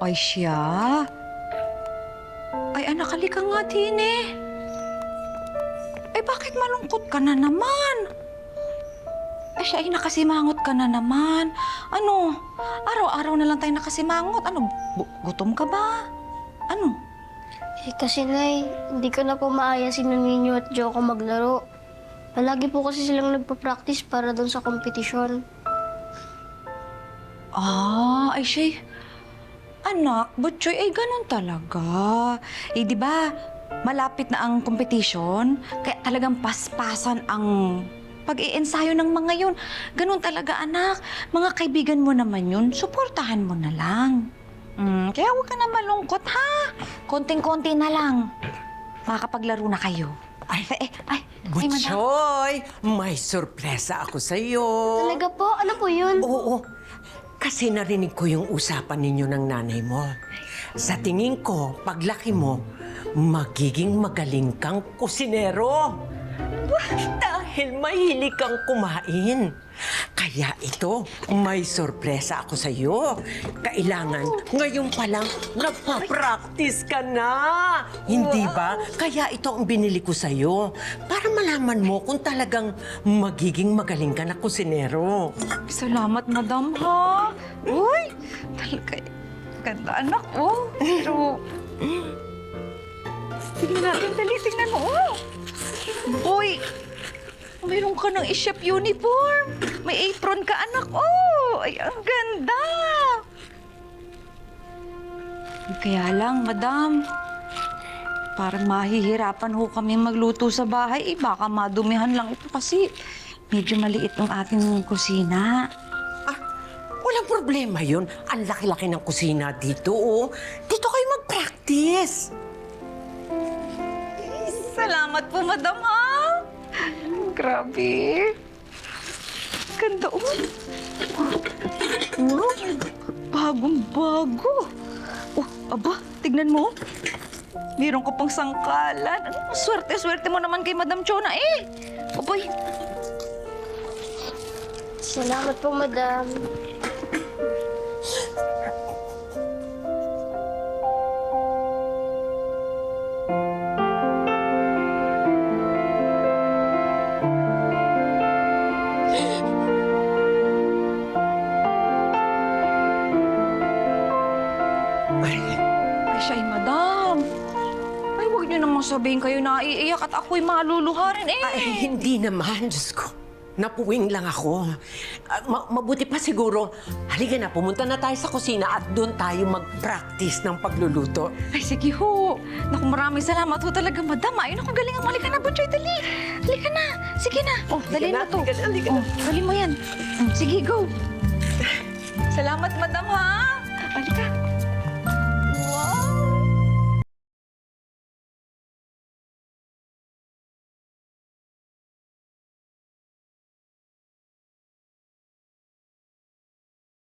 Ay, siya? Ay, anak, halika nga din eh. Ay, bakit malungkot ka na naman? Ay, siya, ay, nakasimangot ka na naman. Ano? Araw-araw na lang tayo nakasimangot. Ano, gutom ka ba? Ano? Eh, kasi Nay, hindi ko na po maaya si Ninyo at Joko maglaro. Palagi po kasi silang nagpa-practice para doon sa kompetisyon. Ay, siya. Anak, Butchoy, ay ganun talaga. Eh, di ba, malapit na ang competition, kaya talagang paspasan ang pag-iensayo ng mga yun. Ganun talaga, anak. Mga kaibigan mo naman yun, suportahan mo na lang. Kaya huwag ka na malungkot, ha? Konting-konti na lang. Makakapaglaro na kayo. Ay, madam. Butchoy, may sorpresa ako sa'yo. Talaga po? Ano po yun? Oo, kasi narinig ko yung usapan ninyo ng nanay mo. Sa tingin ko, paglaki mo, magiging magaling kang kusinero. Dahil mahilig kang kumain. Kaya ito, may sorpresa ako sa'yo. Kailangan, ngayon pa lang, nagpa-practice ka na. Hindi ba? Kaya ito ang binili ko sa'yo. Para malaman mo kung talagang magiging magaling ka na kusinero. Salamat, madam, ha? Uy, talaga, ganda, anak, oh. Pero, tignan natin, dali, tignan mo, oh. Uy, mayroon ka ng i-chef uniform. May apron ka, anak, oh. Ay, ang ganda. Kaya lang, madam, parang mahihirapan ho kami magluto sa bahay. Baka madumihan lang ito kasi medyo maliit ang ating kusina. Walang problema yun. Ang laki-laki ng kusina dito, oh. Dito kayo mag-practice. Salamat po, madam, ha? Grabe. Ganda, oh. Bagong-bago. Oh, aba, tignan mo. Meron ko pang sangkalan. Swerte-swerte mo naman kay Madam Chona, eh. Aboy. Salamat po, Madam. Ay, siya, madam. Ay, huwag niyo namang sabihin kayo naiiyak at ako'y maluluha rin, eh. Ay, hindi naman, Diyos ko. Napuwing lang ako. Mabuti pa siguro. Halika na, pumunta na tayo sa kusina at doon tayo mag-practice ng pagluluto. Ay, sige ho. Naku, maraming salamat ho talaga, madam. Ay, naku, galing ang halika na, Butchoy. Dali. Halika na. Sige na. Oh, dali mo to. halika na. Oh, dali mo yan. Sige, go. Salamat, madam, ha? Halika.